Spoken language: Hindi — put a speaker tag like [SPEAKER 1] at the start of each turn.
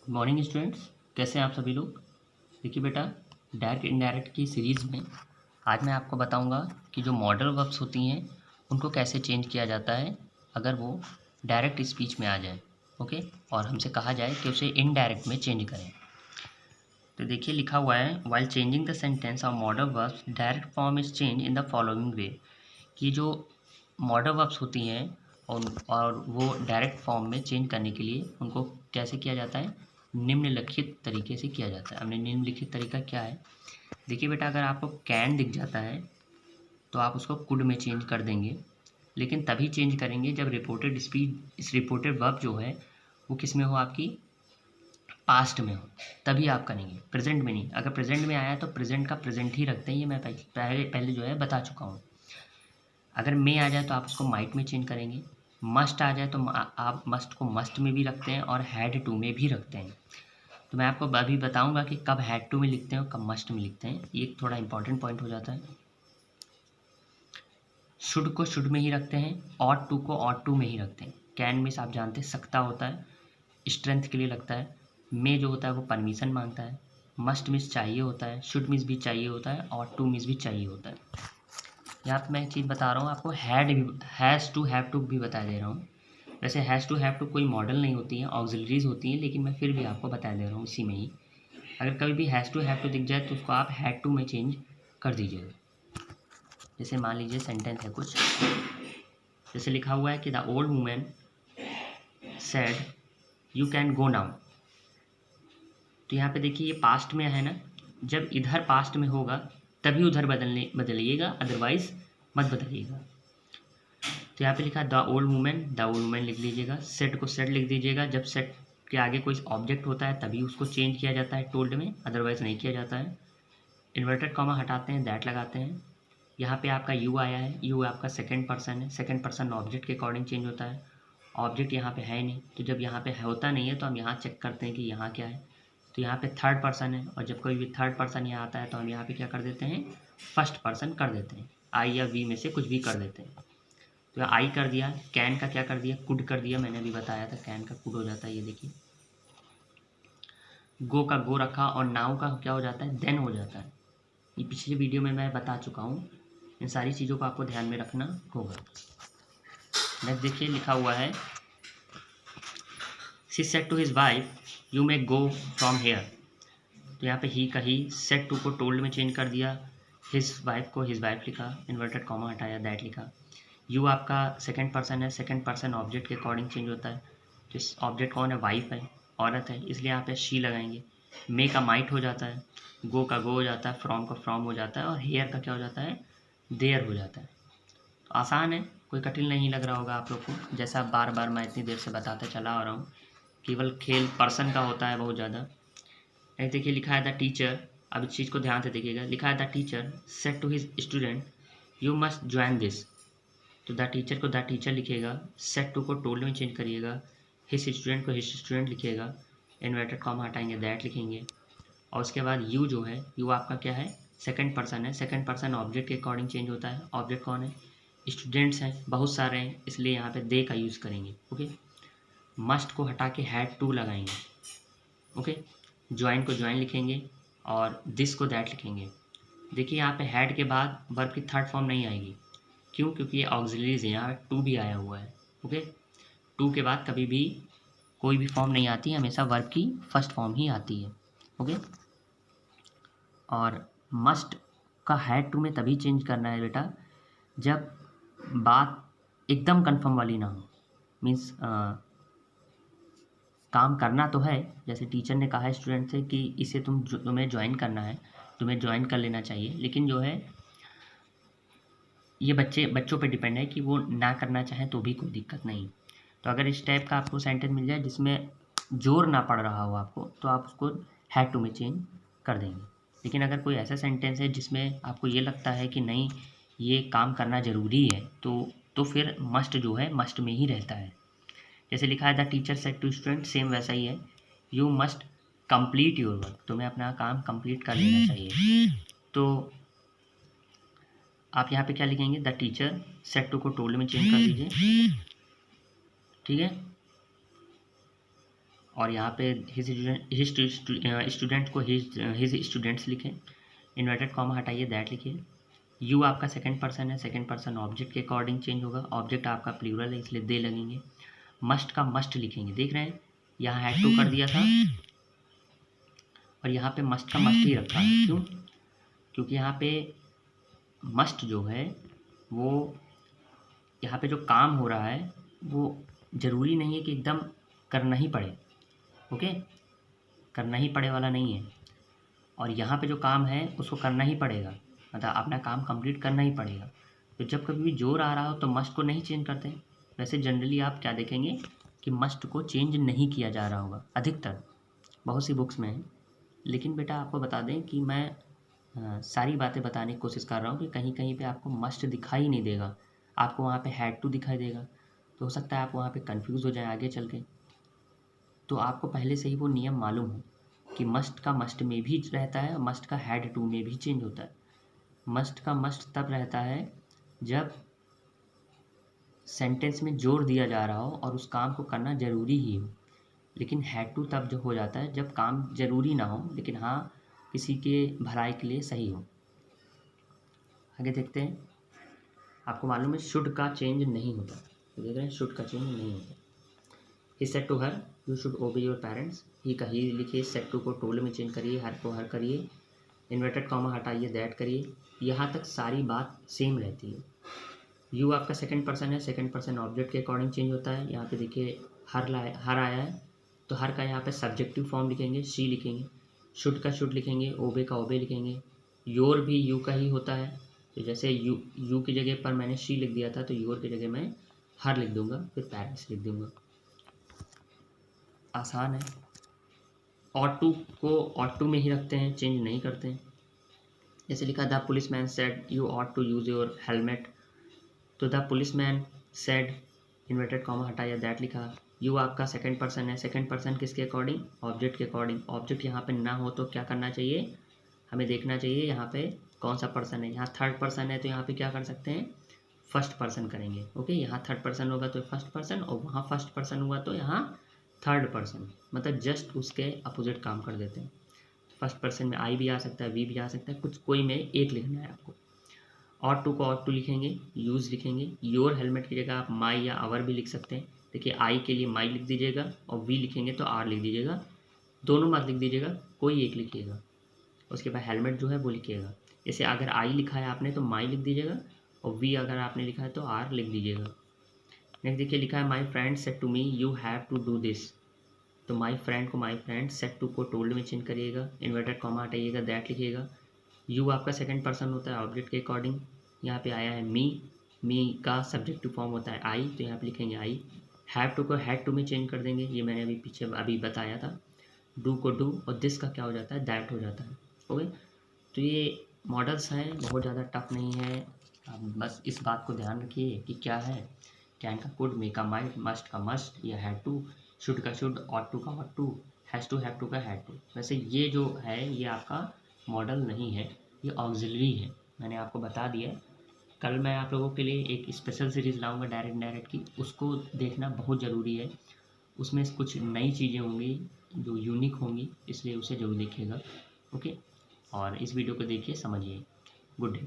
[SPEAKER 1] गुड मॉर्निंग स्टूडेंट्स, कैसे हैं आप सभी लोग। देखिए बेटा, डायरेक्ट इनडायरेक्ट की सीरीज़ में आज मैं आपको बताऊंगा कि जो मॉडल वर्ब्स होती हैं उनको कैसे चेंज किया जाता है अगर वो डायरेक्ट स्पीच में आ जाए। ओके, और हमसे कहा जाए कि उसे इनडायरेक्ट में चेंज करें। तो देखिए लिखा हुआ है, while changing the sentence of modal verbs direct form is change in the following वे। कि जो मॉडल वर्ब्स होती हैं और वो डायरेक्ट फॉर्म में चेंज करने के लिए उनको कैसे किया जाता है, निम्नलिखित तरीके से किया जाता है। हमने निम्नलिखित तरीका क्या है, देखिए बेटा, अगर आपको कैन दिख जाता है तो आप उसको कुड में चेंज कर देंगे, लेकिन तभी चेंज करेंगे जब रिपोर्टेड स्पीच रिपोर्टेड वर्ब जो है वो किस में हो, आपकी पास्ट में हो, तभी आप करेंगे, प्रेजेंट में नहीं। अगर प्रेजेंट में आया तो प्रेजेंट का प्रेजेंट ही रखते हैं, ये मैं पहले पहले जो है बता चुका हूँ। अगर मे आ जाए तो आप उसको माइट में चेंज करेंगे। मस्ट आ जाए तो आप मस्ट को मस्ट में भी रखते हैं और हैड टू में भी रखते हैं। तो मैं आपको अभी बताऊंगा कि कब हैड टू में लिखते हैं और कब मस्ट में लिखते हैं, ये थोड़ा इंपॉर्टेंट पॉइंट हो जाता है। शुड को शुड में ही रखते हैं, ऑट टू को ऑट टू में ही रखते हैं। कैन में आप जानते हैं सकता होता है, स्ट्रेंथ के लिए लगता है। मे जो होता है वो परमिशन मांगता है। मस्ट मिस चाहिए होता है, शुड मिस भी चाहिए होता है, ऑट टू मिस भी चाहिए होता है। यहाँ पे मैं एक चीज़ बता रहा हूँ आपको, हैड भी, हैज़ टू हैव टू भी बता दे रहा हूँ। वैसे हैज़ टू हैव टू कोई मॉडल नहीं होती है, ऑक्सिलरीज होती हैं, लेकिन मैं फिर भी आपको बता दे रहा हूँ इसी में ही। अगर कभी भी हैज़ टू दिख जाए तो उसको आप हैड टू में चेंज कर दीजिएगा। जैसे मान लीजिए सेंटेंस है कुछ, जैसे लिखा हुआ है कि the old women said you can go now. तो यहाँ पे देखिए ये पास्ट में है ना, जब इधर पास्ट में होगा तभी उधर बदलिएगा, अदरवाइज मत बदलिएगा। तो यहाँ पे लिखा द ओल्ड वुमेन लिख लीजिएगा, सेट को सेट लिख दीजिएगा। जब सेट के आगे कोई ऑब्जेक्ट होता है तभी उसको चेंज किया जाता है टोल्ड में, अदरवाइज नहीं किया जाता है। इन्वर्टेड कॉमा हटाते हैं, दैट लगाते हैं। यहाँ पे आपका यू आया है, यू आपका सेकंड पर्सन है, सेकंड पर्सन ऑब्जेक्ट के अकॉर्डिंग चेंज होता है। ऑब्जेक्ट यहाँ पे है नहीं, तो जब यहाँ पे होता नहीं है तो हम यहाँ चेक करते हैं कि यहाँ क्या है। तो यहाँ पे थर्ड पर्सन है, और जब कोई भी थर्ड पर्सन यहाँ आता है तो हम यहाँ पे क्या कर देते हैं, फर्स्ट पर्सन कर देते हैं। आई या वी में से कुछ भी कर देते हैं। तो आई कर दिया, कैन का क्या कर दिया, कुड कर दिया, मैंने अभी बताया था कैन का कुड हो जाता है, ये देखिए। गो का गो रखा और नाउ का क्या हो जाता है, देन हो जाता है। ये पिछली वीडियो में मैं बता चुका हूँ, इन सारी चीज़ों को आपको ध्यान में रखना होगा। नेक्स्ट देखिए लिखा हुआ है, she said to his wife you may go from here. तो यहाँ पे ही का ही, सेड टू को टोल्ड में चेंज कर दिया, हिज वाइफ को हिज वाइफ लिखा, इन्वर्टेड कॉमा हटाया, दैट लिखा। यू आपका सेकंड पर्सन है, सेकंड पर्सन ऑब्जेक्ट के अकॉर्डिंग चेंज होता है। तो इस ऑब्जेक्ट कौन है, वाइफ है, औरत है, इसलिए यहाँ पे शी लगाएंगे। मे का माइट हो जाता है, गो का गो हो जाता है, फ्रॉम का फ्रॉम हो जाता है, और हेयर का क्या हो जाता है, देयर हो जाता है। तो आसान है, कोई कठिन नहीं लग रहा होगा आप लोग को, जैसा बार बार मैं इतनी देर से बताते चला आ रहा हूँ। केवल खेल पर्सन का होता है बहुत ज़्यादा। एक देखिए लिखा है द टीचर, अब इस चीज़ को ध्यान से देखिएगा, लिखा है the teacher said to his student you must join this. तो द टीचर को द टीचर लिखिएगा, सेट टू को टोल्ड में चेंज करिएगा, हिज स्टूडेंट को हिज स्टूडेंट लिखिएगा, इन्वर्टेड कॉमा हटाएंगे, दैट लिखेंगे। और उसके बाद यू जो है, यू आपका क्या है, सेकंड पर्सन है, सेकंड पर्सन ऑब्जेक्ट के अकॉर्डिंग चेंज होता है। ऑब्जेक्ट कौन है, स्टूडेंट्स हैं, बहुत सारे हैं, इसलिए यहाँ पे दे का यूज़ करेंगे। ओके, मस्ट को हटा के हैड टू लगाएंगे। ओके, ज्वाइन को ज्वाइन लिखेंगे और दिस को दैट लिखेंगे। देखिए यहाँ पे हैड के बाद वर्ब की थर्ड फॉर्म नहीं आएगी, क्यों, क्योंकि ये ऑक्सिलरीज है, यहाँ टू भी आया हुआ है। ओके, टू के बाद कभी भी कोई भी फॉर्म नहीं आती, हमेशा वर्ब की फर्स्ट फॉर्म ही आती है। ओके, और मस्ट का हैड टू में तभी चेंज करना है बेटा जब बात एकदम कंफर्म वाली ना हो। मीन्स काम करना तो है, जैसे टीचर ने कहा है स्टूडेंट से कि इसे तुम्हें ज्वाइन करना है, तुम्हें ज्वाइन कर लेना चाहिए, लेकिन जो है ये बच्चों पे डिपेंड है कि वो ना करना चाहें तो भी कोई दिक्कत नहीं। तो अगर इस टाइप का आपको सेंटेंस मिल जाए जिसमें जोर ना पड़ रहा हो आपको, तो आप उसको हैड टू में चेंज कर देंगे। लेकिन अगर कोई ऐसा सेंटेंस है जिसमें आपको ये लगता है कि नहीं ये काम करना ज़रूरी है, तो फिर मस्ट जो है मस्ट में ही रहता है। जैसे लिखा है the teacher said to student, same वैसा ही है, you must complete your work, तुम्हें अपना काम कंप्लीट कर लेना चाहिए। तो आप यहाँ पे क्या लिखेंगे, द टीचर सेड टू को टोल्ड में चेंज कर दीजिए, ठीक है। और यहाँ पे हिज स्टूडेंट को हिज स्टूडेंट्स लिखें, इन्वर्टेड कॉमा हटाइए दैट लिखिए। यू आपका सेकंड पर्सन है, सेकंड पर्सन ऑब्जेक्ट के अकॉर्डिंग चेंज होगा, ऑब्जेक्ट आपका प्लूरल है इसलिए दे लगेंगे। मस्ट का मस्ट लिखेंगे, देख रहे हैं यहाँ हैड टू कर दिया था और यहाँ पे मस्ट का मस्ट ही रखा है। क्यों? क्योंकि यहाँ पे मस्ट जो है वो यहाँ पे जो काम हो रहा है वो ज़रूरी नहीं है कि एकदम करना ही पड़े, ओके, करना ही पड़े वाला नहीं है। और यहाँ पे जो काम है उसको करना ही पड़ेगा, मतलब अपना काम कंप्लीट करना ही पड़ेगा। तो जब कभी भी जोर आ रहा हो तो मस्ट को नहीं चेंज करते हैं। वैसे जनरली आप क्या देखेंगे कि मस्ट को चेंज नहीं किया जा रहा होगा अधिकतर, बहुत सी बुक्स में है। लेकिन बेटा आपको बता दें कि मैं सारी बातें बताने की कोशिश कर रहा हूँ कि कहीं कहीं पे आपको मस्ट दिखाई नहीं देगा, आपको वहाँ पे हैड टू दिखाई देगा। तो हो सकता है आप वहाँ पे कंफ्यूज हो जाए आगे चल के। तो आपको पहले से ही वो नियम मालूम हो कि मस्ट का मस्ट में भी रहता है और मस्ट का हैड टू में भी चेंज होता है। मस्ट का मस्ट तब रहता है जब सेंटेंस में जोर दिया जा रहा हो और उस काम को करना ज़रूरी ही हो। लेकिन हैड टू तब जो हो जाता है जब काम ज़रूरी ना हो लेकिन हाँ किसी के भलाई के लिए सही हो। आगे देखते हैं। आपको मालूम है शुड का चेंज नहीं होता, तो देख रहे हैं शुड का चेंज नहीं होता। He said to her you should obey your parents, he का ही लिखिए, सेड टू को टोल्ड में चेंज करिए, हर को हर करिए, इन्वर्टेड कॉमा हटाइए दैट करिए। यहाँ तक सारी बात सेम रहती है। यू आपका सेकंड पर्सन है, सेकंड पर्सन ऑब्जेक्ट के अकॉर्डिंग चेंज होता है। यहाँ पे देखिए हर आया है तो हर का यहाँ पे सब्जेक्टिव फॉर्म लिखेंगे, शी लिखेंगे, शुड का शुड लिखेंगे, ओबे का ओबे लिखेंगे। योर भी यू का ही होता है, तो जैसे यू की जगह पर मैंने शी लिख दिया था तो योर की जगह मैं हर लिख दूंगा, फिर पेरेंट्स लिख दूंगा। आसान है। ऑट टू को ऑट टू में ही रखते हैं, चेंज नहीं करते हैं। जैसे लिखा the policeman said you ought to use your helmet, तो the policeman said inverted comma हटाया दैट लिखा। यू आपका सेकंड पर्सन है, सेकंड पर्सन किसके अकॉर्डिंग? ऑब्जेक्ट के अकॉर्डिंग। ऑब्जेक्ट यहाँ पे ना हो तो क्या करना चाहिए? हमें देखना चाहिए यहाँ पे कौन सा पर्सन है। यहाँ थर्ड पर्सन है तो यहाँ पे क्या कर सकते हैं? फर्स्ट पर्सन करेंगे, ओके। यहाँ थर्ड पर्सन होगा तो फर्स्ट पर्सन, और वहाँ फर्स्ट पर्सन हुआ तो यहाँ थर्ड पर्सन, मतलब जस्ट उसके अपोजिट काम कर देते हैं। फर्स्ट पर्सन में आई भी आ सकता है, वी भी आ सकता है, कुछ कोई में एक लिखना है आपको। और टू को और टू लिखेंगे, यूज़ लिखेंगे। योर हेलमेट की जगह आप माई या आवर भी लिख सकते हैं। देखिए आई के लिए माई लिख दीजिएगा और वी लिखेंगे तो आर लिख दीजिएगा, दोनों मत लिख दीजिएगा, कोई एक लिखिएगा। उसके बाद हेलमेट जो है वो लिखिएगा। जैसे अगर आई लिखा है आपने तो माई लिख दीजिएगा, और वी अगर आपने लिखा है तो आर लिख दीजिएगा। नेक्स्ट देखिए लिखा है my friend said to me you have to do this, तो माई फ्रेंड को माई फ्रेंड, सेड टू को टोल्ड में चेंज करिएगा, इन्वर्टेड कॉमा हटाइएगा, दैट लिखिएगा। यू आपका सेकंड पर्सन होता है ऑब्जेक्ट के अकॉर्डिंग। यहाँ पे आया है मी का सब्जेक्टिव फॉर्म होता है आई, तो यहाँ पे लिखेंगे आई। हैव टू को हैड टू में चेंज कर देंगे, ये मैंने अभी बताया था। डू को डू, और दिस का क्या हो जाता है? दैट हो जाता है, ओके। तो ये मॉडल्स हैं, बहुत ज़्यादा टफ नहीं है। आप बस इस बात को ध्यान रखिए कि क्या है, कैन का कुड, मे का माइट, मस्ट का मस्ट या हैड टू, शुड का शुड, ऑट टू का ought to, has to have to का हैड टू। वैसे ये जो है ये आपका मॉडल नहीं है, ये ऑक्सिलरी है, मैंने आपको बता दिया। कल मैं आप लोगों के लिए एक स्पेशल सीरीज़ लाऊंगा डायरेक्ट डायरेक्ट की, उसको देखना बहुत ज़रूरी है। उसमें कुछ नई चीज़ें होंगी जो यूनिक होंगी, इसलिए उसे ज़रूर देखिएगा, ओके। और इस वीडियो को देखिए, समझिए। Good day.